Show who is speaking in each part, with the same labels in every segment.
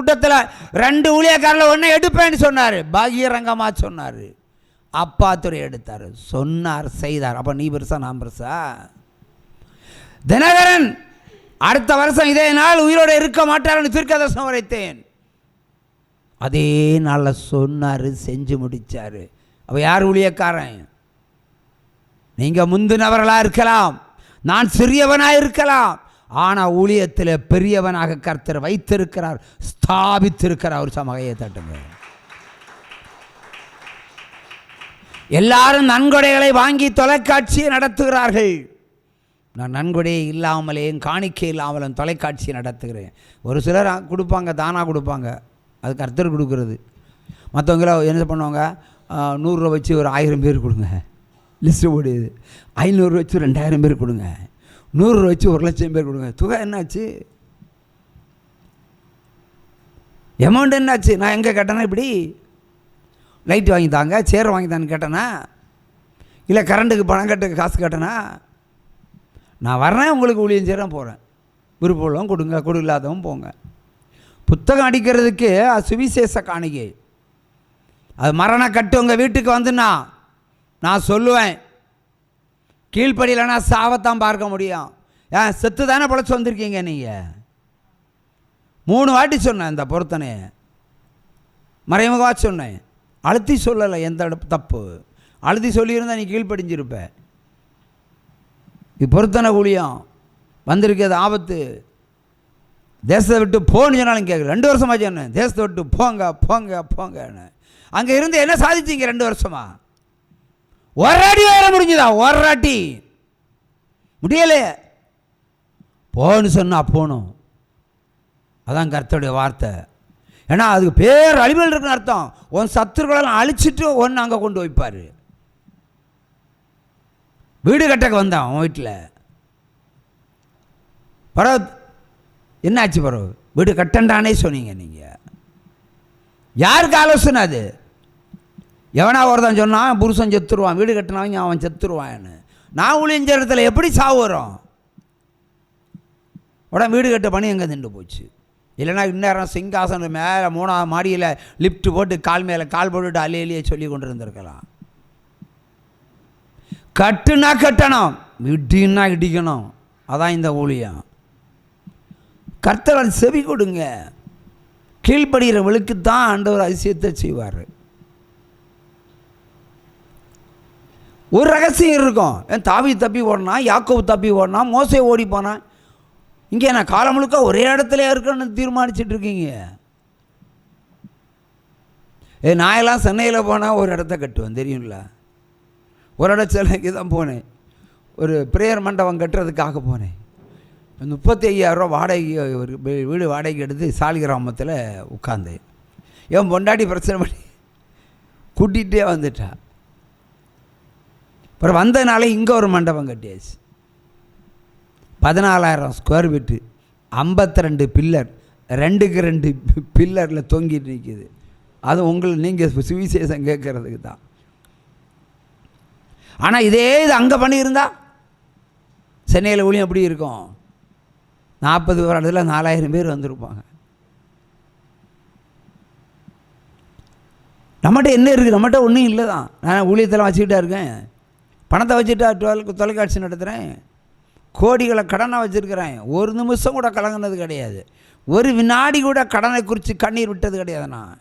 Speaker 1: கூட்டத்தில் 2 ஊழியக்காரில் ஒன்று எடுப்பேன்னு சொன்னார், பகிரங்கமாக சொன்னார். அப்பா துறை எடுத்தார், சொன்னார், செய்தார். அப்போ நீ பெருசா நான் பெருசா? தினகரன் அடுத்த வருஷம் இதே நாள் உயிரோடு இருக்க மாட்டார்னு தீர்க்கதரிசனம் உரைத்தேன். அதே நாளில் சொன்னார், செஞ்சு முடித்தார். அப்போ யார் ஊழியக்காரன்? நீங்கள் முந்தினவர்களாக இருக்கலாம், நான் சிறியவனாக இருக்கலாம், ஆனால் ஊழியத்தில் பெரியவனாக கர்த்தர் வைத்திருக்கிறார், ஸ்தாபித்திருக்கிறார். ஒரு சமகையை தட்டுங்க. எல்லாரும் நன்கொடைகளை வாங்கி தொலைக்காட்சியை நடத்துகிறார்கள். நான் நன்கொடையை இல்லாமலேயும் காணிக்கை இல்லாமலும் தொலைக்காட்சியை நடத்துகிறேன். ஒரு சிலர் கொடுப்பாங்க, தானாக கொடுப்பாங்க, அது கர்த்தர் கொடுக்குறது. மற்றவங்கள என்ன பண்ணுவாங்க, 100 ரூபா வச்சு ஒரு 1000 பேர் கொடுங்க, லிஸ்ட்டு ஓடிது. 500 வச்சு 2000 பேர் கொடுங்க, 100 ரூபா வச்சு 1,00,000 பேர் கொடுங்க. துகை என்னாச்சு? அமௌண்ட் என்னாச்சு? நான் எங்கே கேட்டேன்னா, இப்படி லைட்டு வாங்கி தாங்க, சேர் வாங்கி தான்னு கேட்டேனா, இல்லை கரண்ட்டுக்கு பணம் கட்ட காசு கேட்டேனா? நான் வர்றேன், உங்களுக்கு ஊழியம் செய்கிறேன், போகிறேன். விருப்பம் கொடுங்க, இல்லாதவன் போங்க. புத்தகம் அடிக்கிறதுக்கு அது சுவிசேஷ காணிக்கை. அது மரண கட்டு உங்கள் வீட்டுக்கு வந்துன்னா நான் சொல்லுவேன், கீழ்ப்படியிலனா சாவத்தான் பார்க்க முடியும். ஏன் செத்து தானே பிழைச்சி வந்திருக்கீங்க நீங்கள்? 3 வாட்டி சொன்னேன் இந்த பொருத்தனையை, மறைமுகமாக சொன்னேன், அழுத்தி சொல்லலை. எந்த தப்பு அழுத்தி சொல்லியிருந்தால் நீ கீழ்ப்படிஞ்சிருப்ப. இது பொருத்தனை ஊழியம் வந்திருக்கிறது ஆபத்து. தேசத்தை விட்டு போன்னு சொன்னாலும் கேட்குறேன். 2 வருஷமாக சொன்னேன், தேசத்தை விட்டு போங்க போங்க போங்கன்னு. அங்கே இருந்து என்ன சாதிச்சிங்க 2 வருஷமா? ஒரு அடி வேற முடிஞ்சுதா? ஒரு அடி முடியலையே. போன்னு சொன்னா போகணும், அதான் கர்த்தருடைய வார்த்தை. ஏன்னா அதுக்கு பேர் அழிவுகள் இருக்குன்னு அர்த்தம். உன் சத்துருக்களெல்லாம் அழிச்சிட்டு ஒன்று அங்கே கொண்டு வைப்பார். வீடு கட்டக்கு வந்தான் உன் வீட்டில், பரவ என்னாச்சு? பரவ வீடு கட்டண்டானே சொன்னீங்க நீங்கள். யாருக்கு ஆலோசனை அது? எவனா ஒருத்தன் சொன்னான் புருஷன் செத்துருவான், வீடு கட்டினவங்க அவன் செத்துருவான்னு. நான் ஊழியஞ்ச இடத்துல எப்படி சாவு வரும்? உடனே வீடு கட்ட பணி எங்கே நின்று போச்சு. இல்லைனா இந்நேரம் சிங்காசனம் மேலே 3ஆவது மாடியில் லிஃப்ட் போட்டு கால் மேலே கால் போட்டுட்டு அலையிலேயே சொல்லி கொண்டு இருந்திருக்கலாம். கட்டுனா கட்டணும், இடின்னா இடிக்கணும். அதான் இந்த ஊழியம். கர்த்தர் செவி கொடுங்க. கீழ்ப்படுகிறவளுக்கு தான் ஆண்டவர் அதிசயத்தை செய்வார். ஒரு ரகசியம் இருக்கும். தாவி தப்பி ஓடினான், யாக்கோபு தப்பி ஓடினான், மோசே ஓடி போனான். இங்கே நான் காலம் முழுக்க ஒரே இடத்துல இருக்கணும்னு தீர்மானிச்சுட்டு இருக்கீங்க. நான் சென்னையில் போனால் ஒரு இடத்த கட்டுவேன் தெரியும்ல. ஒரு இடம் சென்னைக்கு தான் போனேன், ஒரு பிரேயர் மண்டபம் கட்டுறதுக்காக போனேன். 35,000 ரூபா வாடகை, ஒரு வீடு வாடகைக்கு எடுத்து சாலிகிராமத்தில் உட்காந்தேன். என் பொண்டாட்டி பிரச்சனை பண்ணி கூட்டிகிட்டே வந்துட்டா. அப்புறம் வந்ததுனால இங்கே ஒரு மண்டபம் கட்டியாச்சு. 14,000 ஸ்கொயர் ஃபீட்டு, 52 பில்லர், 2க்கு 2 பில்லரில் தொங்கிட்டு நிற்கிது. அது உங்களுக்கு நீங்கள் சுவிசேஷம் கேட்குறதுக்கு தான். ஆனால் இதே இது அங்கே பண்ணியிருந்தா சென்னையில் ஊழியம் எப்படி இருக்கும்? 40 வருடத்தில் 4,000 பேர் வந்திருப்பாங்க. நம்மகிட்ட என்ன இருக்குது? நம்மகிட்ட ஒன்றும் இல்லை தான். நான் ஊழியத்தெல்லாம் வச்சுக்கிட்டா இருக்கேன், பணத்தை வச்சுட்டா தொலைக்காட்சி நடத்துகிறேன், கோடிகளை கடனாக வச்சுருக்கிறேன். ஒரு நிமிஷம் கூட கலங்கினது கிடையாது, ஒரு வினாடி கூட கடனை குறித்து கண்ணீர் விட்டது கிடையாது. நான்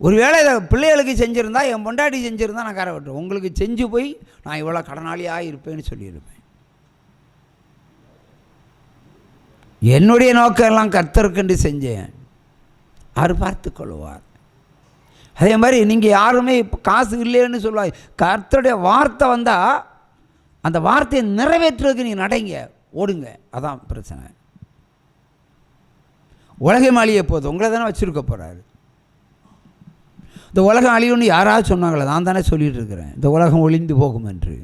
Speaker 1: ஒரு வேளை இதை பிள்ளைகளுக்கு செஞ்சுருந்தா, என் பொண்டாட்டி செஞ்சுருந்தா நான் கரை விட்டுருவேன். உங்களுக்கு செஞ்சு போய் நான் இவ்வளோ கடனாளியாக இருப்பேன்னு சொல்லியிருப்பேன். என்னுடைய நோக்கம் எல்லாம் கர்த்தருக்கென்று செஞ்சேன், அவர் பார்த்து கொள்வார். அதே மாதிரி நீங்கள் யாருமே இப்போ காசு இல்லைன்னு சொல்லுவாங்க. கர்த்தருடைய வார்த்தை வந்தால் அந்த வார்த்தையை நிறைவேற்றுறதுக்கு நீங்கள் நடைங்க, ஓடுங்க. அதான் பிரச்சனை. உலகம் அழிய போகுது, உங்களை தானே வச்சுருக்க போகிறாரு. இந்த உலகம் அழியும்னு யாராவது சொன்னாங்களே? நான் தானே சொல்லிகிட்டு இருக்கிறேன் இந்த உலகம் ஒளிந்து போகும் என்று.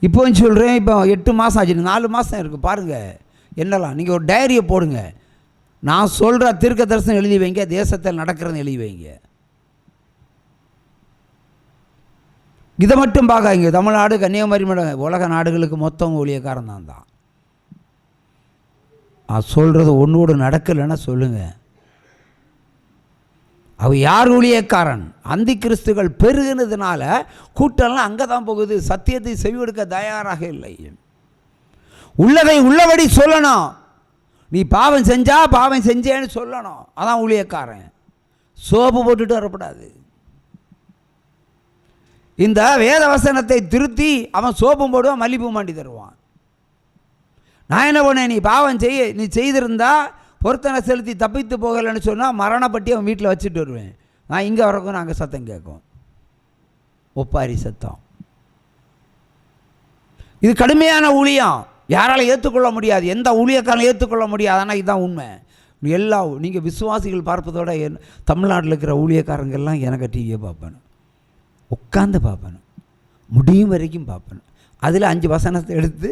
Speaker 1: இப்போ சொல்கிறேன், இப்போ 8 மாதம் ஆச்சு, 4 மாதம் இருக்குது பாருங்கள். என்னலாம் நீங்கள் ஒரு டைரியை போடுங்க, நான் சொல்கிற தீர்க்க தரிசனம் எழுதி வைங்க, தேசத்தில் நடக்கிறத எழுதி வைங்க. இதை மட்டும் பார்க்காங்க. தமிழ்நாடு, கன்னியாகுமரி, உலக நாடுகளுக்கு மொத்தம் ஊழியக்காரன் தான். சொல்கிறது ஒன்றோடு நடக்கலைன்னா சொல்லுங்கள். அவ யார் ஊழியக்காரன்? அந்தி கிறிஸ்துகள் பெருகினதுனால கூட்டம்லாம் அங்கே தான் போகுது. சத்தியத்தை செவியெடுக்க தயாராக இல்லை. உள்ளதை உள்ளபடி சொல்லணும். நீ பாவம் செஞ்சா பாவம் செஞ்சேன்னு சொல்லணும். அதான் ஊழியக்காரன். சோப்பு போட்டுட்டு வரக்கூடாது. இந்த வேத வசனத்தை திருத்தி அவன் சோப்பும் போடுவான், மல்லிப்பூ மாண்டி தருவான். நான் என்ன பண்ணேன், நீ பாவம் நீ செய்திருந்தா பொருத்தனை செலுத்தி தப்பித்து போகலைன்னு சொன்னால் மரணப்பட்டி அவன் வீட்டில் வச்சுட்டு வருவேன். நான் இங்கே வரக்கும் நாங்கள் சத்தம் கேட்கும், ஒப்பாரி சத்தம். இது கடுமையான ஊழியம். யாராலும் ஏற்றுக்கொள்ள முடியாது, எந்த ஊழியக்காரனும் ஏற்றுக்கொள்ள முடியாது. ஆனால் இதுதான் உண்மை. நீங்கள் விசுவாசிகள் பார்ப்பதோட தமிழ்நாட்டில் இருக்கிற ஊழியக்காரங்கெல்லாம் எனக்கு டிவியை பார்ப்பேன், உட்காந்து பார்ப்பேன், முடியும் வரைக்கும் பார்ப்பேன். அதில் 5 வசனத்தை எடுத்து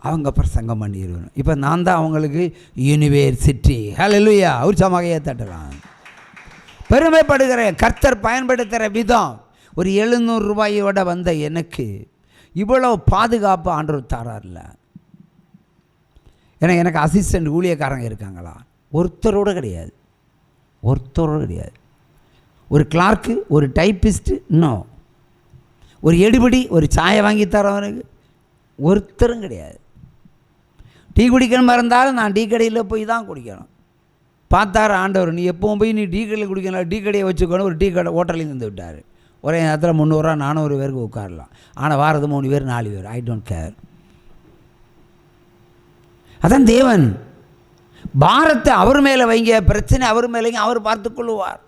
Speaker 1: அவங்க பிரசங்கம் பண்ணிடுவேன். இப்போ நான் தான் அவங்களுக்கு யூனிவர்சிட்டி. ஹல்லேலூயா, உற்சாகமாக ஏற்றலாம். பெருமைப்படுகிறேன். கர்த்தர் பயன்படுத்துகிற விதம். ஒரு 700 ரூபாயோட வந்த எனக்கு இவ்வளோ பாதுகாப்பு ஆண்டவர் தாரார்ல. ஏன்னா எனக்கு அசிஸ்டண்ட் ஊழியக்காரங்க இருக்காங்களா? ஒருத்தரோடு கிடையாது, ஒருத்தரோடு கிடையாது. ஒரு கிளார்க்கு, ஒரு டைப்பிஸ்ட்டு, இன்னும் ஒரு எடுபடி, ஒரு சாயை வாங்கி தரவனுக்கு ஒருத்தரும் கிடையாது. டீ குடிக்கணுமா இருந்தாலும் நான் டீ கடையில் போய் தான் குடிக்கணும். பார்த்தார் ஆண்டவர், நீ எப்பவும் போய் நீ டீ கடையில் குடிக்கணும், டீ கடையை வச்சுக்கணும். ஒரு டீ கடை ஹோட்டலையும் தந்து விட்டார். ஒரே நேரத்தில் 300 400 பேருக்கு உட்காரலாம். ஆனால் வாரது 3 பேர் 4 பேர், ஐ டோன்ட் கேர். அதான் தேவன். பாரத்தை அவர் மேலே வைங்க, பிரச்சனை அவர் மேலேங்க, அவர் பார்த்து கொள்ளுவார்.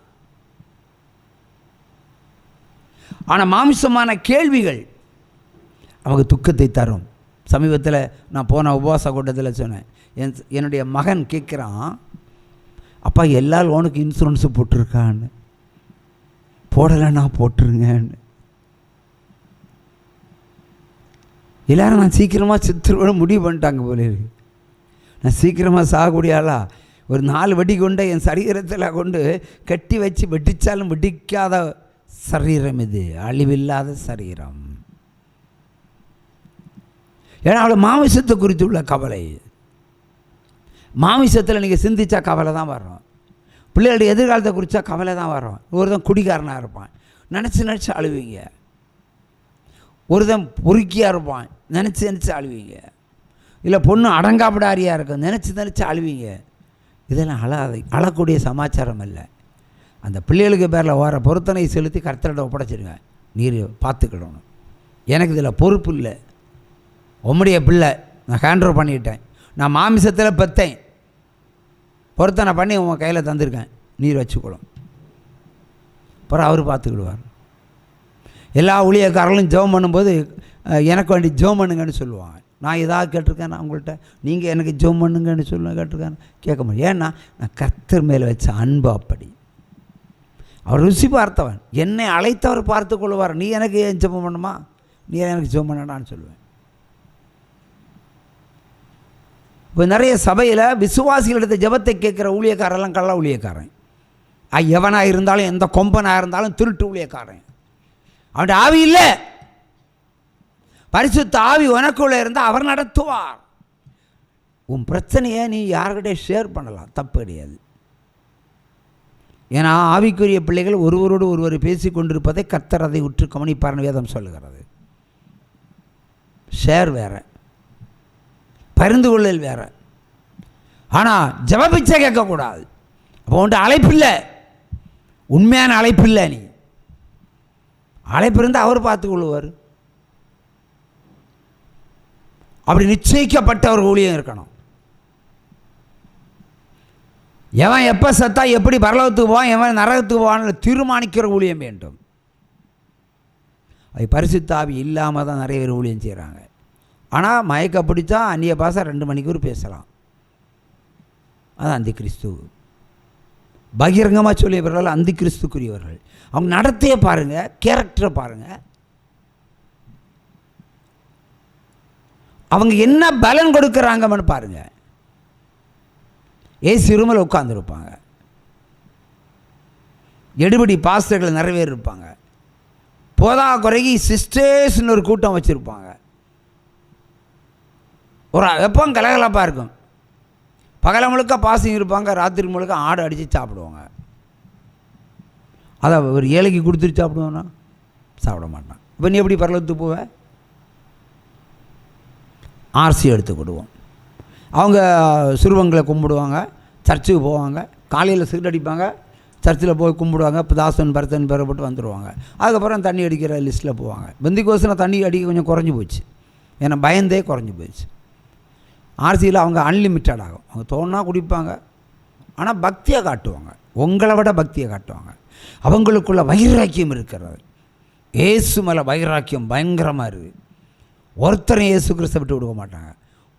Speaker 1: ஆனால் மாம்சமான கேள்விகள் அவங்க துக்கத்தை தரும். சமீபத்தில் நான் போன உபவாச கூட்டத்தில் சொன்னேன், என்னுடைய மகன் கேட்குறான், அப்பா எல்லா லோனுக்கு இன்சூரன்ஸு போட்டிருக்கான்னு. போடலைன்னா போட்டுருங்கன்னு. எல்லோரும் நான் சீக்கிரமாக சித்திரோட முடிவு பண்ணிட்டாங்க போல இருக்கு. நான் சீக்கிரமாக சாகக்கூடிய ஆளா? ஒரு 4 வெடி கொண்டு என் சரீரத்தில் கொண்டு கட்டி வச்சு வெட்டிச்சாலும் வெடிக்காத சரீரம் இது, அழிவில்லாத சரீரம். ஏன்னா அவளை மாமிசத்தை குறித்து உள்ள கவலை. மாமிசத்தில் நீங்கள் சிந்திச்சா கவலை தான் வரும். பிள்ளைகளுடைய எதிர்காலத்தை குறித்தா கவலை தான் வரும். ஒருத்தன் குடிகாரனாக இருப்பான், நினச்சி அழுவீங்க. ஒருத்தன் பொறுக்கியாக இருப்பான், நினச்சி அழுவீங்க. இல்லை பொண்ணு அடங்காப்படாரியாக இருக்கும், நினச்சி அழுவீங்க. இதெல்லாம் அழக்கூடிய சமாச்சாரம் இல்லை. அந்த பிள்ளைகளுக்கு பேரில் வர பொருத்தனை செலுத்தி கர்த்தரிடம் ஒப்படைச்சிடுங்க. நீர் பார்த்துக்கிடணும். எனக்கு இதில் பொறுப்பு இல்லை. உம்முடைய பிள்ளை நான் ஹேண்ட்ஓவர் பண்ணிட்டேன். நான் மாமிசத்தில் பெற்றேன், பொருத்தனை பண்ணி உங்கள் கையில் தந்திருக்கேன், நீர் வச்சுக்கொள்ளும். அப்புறம் அவர் பார்த்துக்கிடுவார். எல்லா ஊழியக்காரர்களும் ஜெபம் பண்ணும்போது எனக்கு வேண்டி ஜெபம் பண்ணுங்கன்னு சொல்லுவாங்க. நான் ஏதாவது கேட்டிருக்கேன் உங்கள்கிட்ட, நீங்கள் எனக்கு ஜெபம் பண்ணுங்கன்னு கேட்டிருக்கேன்? கேட்க முடியும். ஏன்னா நான் கர்த்தர் மேலே வச்ச அன்பு அப்படி. அவர் ருசி பார்த்தவன், என்னை அழைத்தவர் பார்த்து கொள்வார். நீ எனக்கு ஏன் ஜெபம் பண்ணுமா, நீ எனக்கு ஜெபம் பண்ணடான்னு சொல்லுவேன். இப்போ நிறைய சபையில் விசுவாசிகளிடத்த ஜெபத்தை கேட்குற ஊழியக்காரெல்லாம் கள்ள ஊழியக்காரன். எவனாக இருந்தாலும், எந்த கொம்பனாக இருந்தாலும் திருட்டு ஊழியக்காரன். அவன் ஆவி இல்லை. பரிசுத்த ஆவி உனக்குள்ளே இருந்தால் அவர் நடத்துவார். உன் பிரச்சனையை நீ யார்கிட்ட ஷேர் பண்ணலாம், தப்பு கிடையாது. ஏன்னா ஆவிக்குரிய பிள்ளைகள் ஒருவரோடு ஒருவர் பேசி கொண்டிருப்பதை கர்த்தர் அதை உற்று கவனிப்பார்னு வேதம் சொல்லுகிறது. ஷேர் வேறு, பரிந்து கொள்ளல் வேறு. ஆனால் ஜெபபிச்சை கேட்கக்கூடாது. அப்போ உன்ட்டு அழைப்பில்லை, உண்மையான அழைப்பில்லை. நீ அழைப்பு இருந்தால் அவர் பார்த்து கொள்ளுவார். அப்படி நிச்சயிக்கப்பட்ட ஒரு ஊழியம் இருக்கணும். எவன் எப்போ சத்தா எப்படி பரலோகத்துக்கு போவான், எவன் நரகத்துக்கு போவான்னு தீர்மானிக்கிற ஊழியம் வேண்டும். அது பரிசுத்த ஆவி இல்லாமல் தான் நிறைய பேர் ஊழியம் செய்கிறாங்க. ஆனால் மயக்க பிடிச்சா அந்நிய பாஷை 2 மணிக்கூர் பேசலாம். அது அந்தி கிறிஸ்து. பகிரங்கமாக சொல்லியவர்கள் அந்தி கிறிஸ்துக்குரியவர்கள். அவங்க நடத்தையே பாருங்கள், கேரக்டரை பாருங்கள், அவங்க என்ன பலன் கொடுக்குறாங்கன்னு பாருங்கள். சிறுமல் உட்காந்துருப்பாங்க. எடுபடி பாஸ்டர்கள் நிறைய பேர் இருப்பாங்க. போதா குறைக்கு சிஸ்டர்ஸ்னு ஒரு கூட்டம் வச்சுருப்பாங்க. ஒரு எப்போ கலகலப்பாக இருக்கும். பகலை முழுக்க பாசம் இருப்பாங்க, ராத்திரி முழுக்க ஆடு அடித்து சாப்பிடுவாங்க. அதை ஒரு ஏழைக்கு கொடுத்துட்டு சாப்பிடுவானா? சாப்பிட மாட்டான். இப்போ நீ எப்படி பரலோகத்துக்கு போவ? ஆர்சி எடுத்துக்கிடுவோம். அவங்க சிறுவங்களை கும்பிடுவாங்க, சர்ச்சுக்கு போவாங்க, காலையில் சிகரெட் அடிப்பாங்க, சர்ச்சில் போய் கும்பிடுவாங்க, இப்போ தாசன் பரத்தன் பெறப்பட்டு வந்துடுவாங்க. அதுக்கப்புறம் தண்ணி அடிக்கிற லிஸ்ட்டில் போவாங்க. பெந்திகோஸ்தில் தண்ணி அடிக்க கொஞ்சம் குறைஞ்சி போச்சு, ஏன்னா பயந்தே குறைஞ்சி போயிடுச்சு. ஆர்சியில் அவங்க அன்லிமிட்டட் ஆகும், அவங்க தோணுனா குடிப்பாங்க, ஆனால் பக்தியை காட்டுவாங்க, உங்களை விட பக்தியை காட்டுவாங்க. அவங்களுக்குள்ள வைராக்கியம் இருக்கிறது. ஏசு மேலே வைராக்கியம் பயங்கரமாக இருக்குது. ஒருத்தரும் இயேசு கிறிஸ்தை விட்டு கொடுக்க மாட்டாங்க.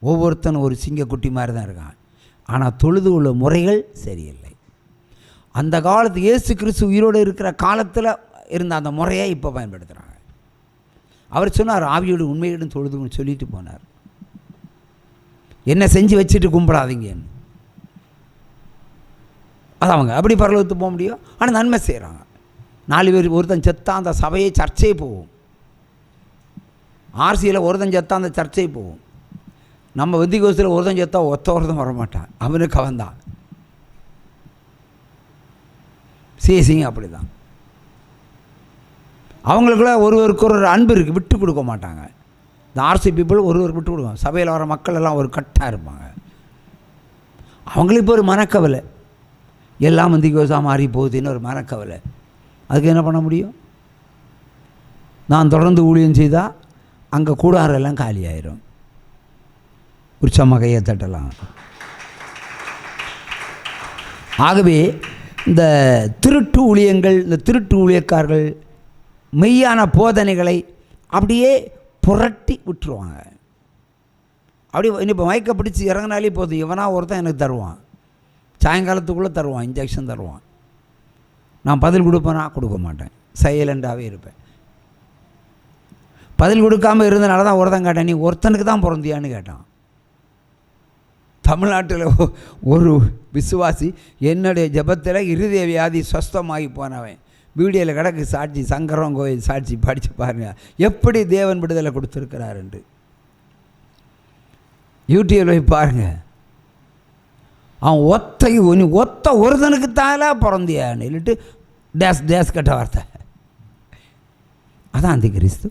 Speaker 1: ஒவ்வொருத்தனும் ஒரு சிங்கக்குட்டி மாதிரி தான் இருக்கான். ஆனால் தொழுது உள்ள முறைகள் சரியில்லை. அந்த காலத்து இயேசு கிறிஸ்து உயிரோடு இருக்கிற காலத்தில் இருந்த அந்த முறையை இப்போ பயன்படுத்துகிறாங்க. அவர் சொன்னார், ஆவியோடு உண்மையோடு தொழுதுன்னு சொல்லிட்டு போனார். என்ன செஞ்சு வச்சுட்டு கும்பிடாதீங்கன்னு. அது அவங்க அப்படி பரலோகத்துக்கு போக முடியும். ஆனால் நன்மை செய்கிறாங்க. 4 பேர் ஒருத்தன் செத்தா அந்த சபையை சர்ச்சையே போகும். ஆர்சியில் ஒருத்தன் செத்தா அந்த சர்ச்சை போகும். நம்ம வெந்திகோஸ்தில் ஒருத்தன் செத்தா ஒருத்தன் வரமாட்டான், அவனுக்கு அவன் தான். சிஎஸ்சிங்க அப்படி தான். அவங்களுக்குள்ள ஒருவருக்கு ஒரு அன்பு இருக்குது, விட்டு கொடுக்க மாட்டாங்க. இந்த ஆர்சி பீப்புள் ஒருவருக்கு விட்டு கொடுப்பாங்க. சபையில் வர மக்கள் எல்லாம் ஒரு கட்டாக இருப்பாங்க. அவங்களுக்கு இப்போ ஒரு மனக்கவலை, எல்லாம் வெந்திகோஸாக மாறி போகுதுன்னு ஒரு மனக்கவலை. அதுக்கு என்ன பண்ண முடியும்? நான் தொடர்ந்து ஊழியம் செய்தால் அங்கே கூடாரெல்லாம் காலியாயிரும். உற்சம கையை தட்டலாம். ஆகவே இந்த திருட்டு ஊழியங்கள், இந்த திருட்டு ஊழியக்காரர்கள் மெய்யான போதனைகளை அப்படியே புரட்டி விட்டுருவாங்க. அப்படி இப்போ மயக்க பிடிச்சி இறங்கினாலே போதும், இவனா ஒருத்தன் எனக்கு தருவான், சாயங்காலத்துக்குள்ளே தருவான், இன்ஜெக்ஷன் தருவான். நான் பதில் கொடுப்பேனா? கொடுக்க மாட்டேன், சைலண்டாகவே இருப்பேன். பதில் கொடுக்காமல் இருந்தனால தான் ஒருத்தன் கேட்டேன், நீ ஒருத்தனுக்கு தான் பிறந்தியான்னு கேட்டான். தமிழ்நாட்டில் ஒரு விசுவாசி என்னுடைய ஜெபத்தில் இருதய வியாதி சுஸ்தமாகி போனவன் வீடியோவில் கிடக்கு சாட்சி, சங்கரம் கோயில் சாட்சி, படித்து பாருங்க எப்படி தேவன் விடுதலை கொடுத்துருக்கிறார் என்று. யூடியூபில் போய் பாருங்கள். அவன் நீ ஒருத்தனுக்கு தானே பிறந்தியான்னு சொல்லிட்டு டேஸ் கட்ட வார்த்தை. அதான் அந்த கிறிஸ்து.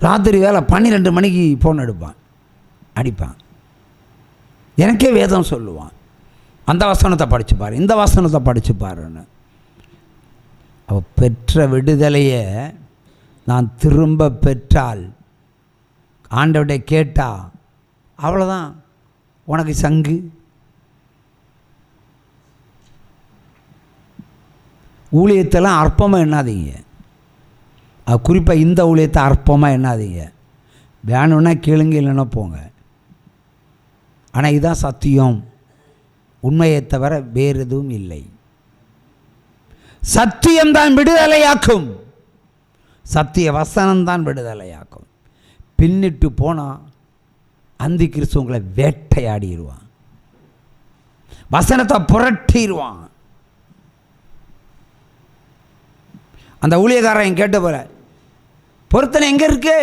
Speaker 1: ராத்திரி வேலை 12 மணிக்கு ஃபோன் அடிப்பான். எனக்கே வேதம் சொல்லுவான், அந்த வசனத்தை படிச்சுப்பார், இந்த வசனத்தை படிச்சுப்பாருன்னு. அவள் பெற்ற விடுதலையை நான் திரும்ப பெற்றால், ஆண்டவரை கேட்டா, அவ்வளோதான் உனக்கு சங்கு. ஊழியத்தெல்லாம் அற்பமாக எண்ணாதீங்க. அது குறிப்பாக இந்த ஊழியத்தை அற்பமாக எண்ணாதீங்க. வேணும்னா கேளுங்க, இல்லைன்னா போங்க. ஆனால் இதுதான் சத்தியம், உண்மையை தவிர வேறு எதுவும் இல்லை. சத்தியம்தான் விடுதலையாக்கும், சத்திய வசனம்தான் விடுதலையாக்கும். பின்னிட்டு போனால் அந்தி கிறிஸ்து உங்களை வேட்டையாடிடுவான், வசனத்தை புரட்டிடுவான். அந்த ஊழியக்காரன் கேட்ட போல, பொருத்தனை எங்கே இருக்கு?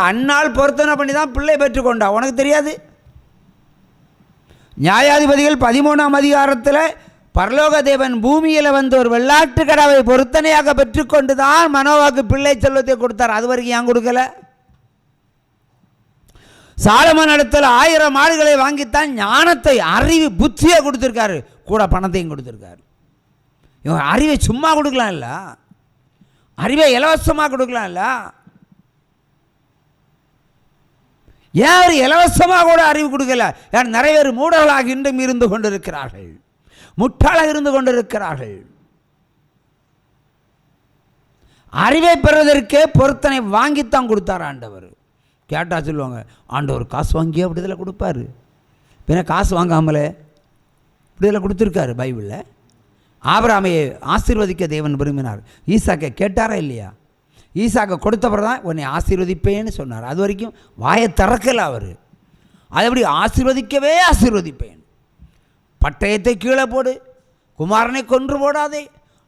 Speaker 1: அந்நாள் பொருத்தனை பண்ணி தான் பிள்ளை பெற்றுக்கொண்டா, உனக்கு தெரியாது? நியாயாதிபதிகள் 13ஆம் அதிகாரத்தில் பரலோக தேவன் பூமியில் வந்து ஒரு வெள்ளாட்டு கடாவை பொருத்தனையாக பெற்றுக்கொண்டு தான் மனோவாக்கு பிள்ளை செல்வத்தை கொடுத்தார். அது வரைக்கும் ஏன் கொடுக்கல? சாலமோன் இடத்துல 1000 மாடுகளை வாங்கித்தான் ஞானத்தை, அறிவு, புத்தியை கொடுத்துருக்காரு, கூட பணத்தையும் கொடுத்துருக்காரு. இவன் அறிவை சும்மா கொடுக்கலாம் இல்லை, அறிவை இலவசமாக கொடுக்கலாம் இல்லை. ஏன் அவர் இலவசமாக கூட அறிவு கொடுக்கல? ஏன் நிறைய பேர் மூடர்களாக இன்றும் இருந்து கொண்டிருக்கிறார்கள், முட்டாளாக இருந்து கொண்டிருக்கிறார்கள். அறிவை பெறுவதற்கே பொருத்தனை வாங்கித்தான் கொடுத்தார் ஆண்டவர். கேட்டால் சொல்லுவாங்க, ஆண்டவர் காசு வாங்கியே விடுதலை கொடுப்பார். பின்ன காசு வாங்காமலே விடுதலை கொடுத்துருக்காரு பைபிளில். ஆபிரகாமையை ஆசீர்வதிக்க தேவன் விரும்பினார். ஈசாக்கை கேட்டாரா இல்லையா? ஈசாக்கை கொடுத்தப்பறம் தான் உன்னை ஆசீர்வதிப்பேன்னு சொன்னார். அது வரைக்கும் வாயை திறக்கல அவர். அது எப்படி ஆசீர்வதிக்கவே ஆசீர்வதிப்பேன், பட்டயத்தை கீழே போடு, குமாரனை கொன்று போடாதே,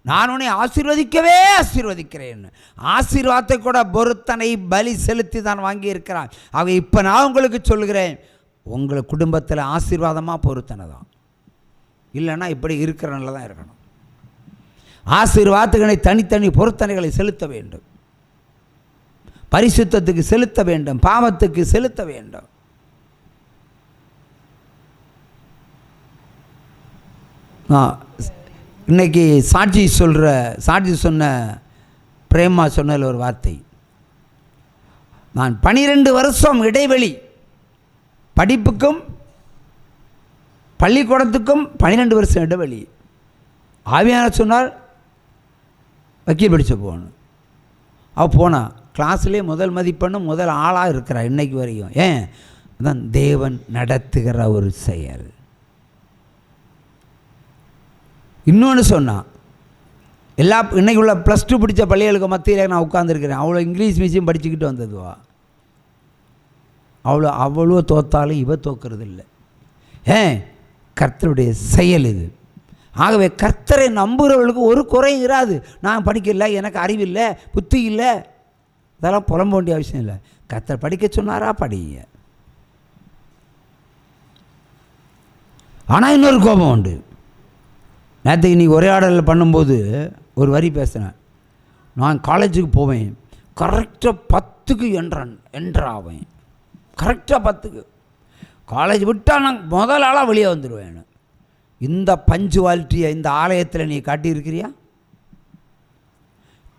Speaker 1: நான் உன்னை ஆசீர்வதிக்கவே ஆசீர்வதிக்கிறேன். ஆசீர்வாதத்தை கூட பொருத்தனை பலி செலுத்தி தான் வாங்கியிருக்கிறான். ஆக இப்போ நான் உங்களுக்கு சொல்கிறேன், உங்கள் குடும்பத்தில் ஆசீர்வாதமாக பொருத்தனை தான், இல்லைன்னா இப்படி இருக்கிறனால தான் இருக்கணும். ஆசீர்வாதத்துகளை தனித்தனி பொருத்தனைகளை செலுத்த வேண்டும். பரிசுத்தத்துக்கு செலுத்த வேண்டும், பாவத்துக்கு செலுத்த வேண்டும். இன்னைக்கு சாட்சி சொன்ன பிரேமா சொன்னதில் ஒரு வார்த்தை, நான் 12 வருஷம் இடைவெளி, படிப்புக்கும் பள்ளிக்கூடத்துக்கும் 12 வருஷம் இடைவெளி. ஆவியானவர் சொன்னார் வக்கீல் படிச்ச போகணும். அவள் போனான், கிளாஸ்லேயே முதல் மதிப்பெண்ணும் முதல் ஆளாக இருக்கிறார் இன்னைக்கு வரைக்கும். ஏன்? அதான் தேவன் நடத்துகிற ஒரு செயல். இன்னொன்று சொன்னான், இன்னைக்கு உள்ள +2 படித்த பள்ளிகளுக்கு மத்தியில் நான் உட்காந்துருக்கிறேன். அவ்வளோ இங்கிலீஷ் மீசியம் படிச்சுக்கிட்டு வந்ததுவா, அவ்வளோ தோத்தாலும் இவ தோக்கிறது இல்லை. ஏன்? கர்த்தருடைய செயல் இது. ஆகவே கர்த்தரை நம்புகிறவர்களுக்கு ஒரு குறையும் இராது. நான் படிக்கல, எனக்கு அறிவில்லை, புத்தி இல்லை, இதெல்லாம் புலம்ப வேண்டிய அவசியம் இல்லை. கர்த்தர் படிக்க சொன்னாரா, படிங்க. ஆனால் இன்னொரு கோபம் உண்டு. நேற்றுக்கு இன்றைக்கி உரையாடல் பண்ணும்போது ஒரு வரி பேசுகிறேன். நான் காலேஜுக்கு போவேன், கரெக்டாக 10க்கு என்ட்ராவேன், கரெக்டாக 10க்கு. காலேஜ் விட்டால் நான் முதல் ஆளாக வெளியே வந்துடுவேன். இந்த பஞ்சுவாலிட்டியை இந்த ஆலயத்தில் நீ காட்டியிருக்கிறியா?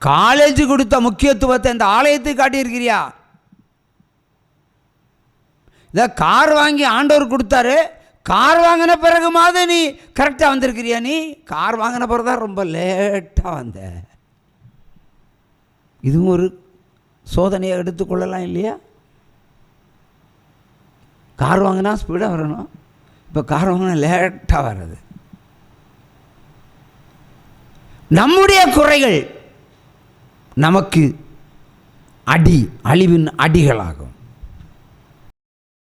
Speaker 1: காலேஜ் கொடுத்த முக்கியத்துவத்தை இந்த ஆலயத்துக்கு காட்டியிருக்கிறியா? இதை கார் வாங்கி ஆண்டவர் கொடுத்தாரு, கார் வாங்கின பிறகு மாதிரி நீ கரெக்டாக வந்திருக்கிறியா? நீ கார் வாங்கின பிறகு தான் ரொம்ப லேட்டாக வந்த. இதுவும் ஒரு சோதனையை எடுத்துக்கொள்ளலாம் இல்லையா? கார் வாங்கினா ஸ்பீடாக வரணும், இப்போ கார் வாங்கினா லேட்டாக வர்றது. நம்முடைய குறைகள் நமக்கு அழிவின் அடிகளாகும்.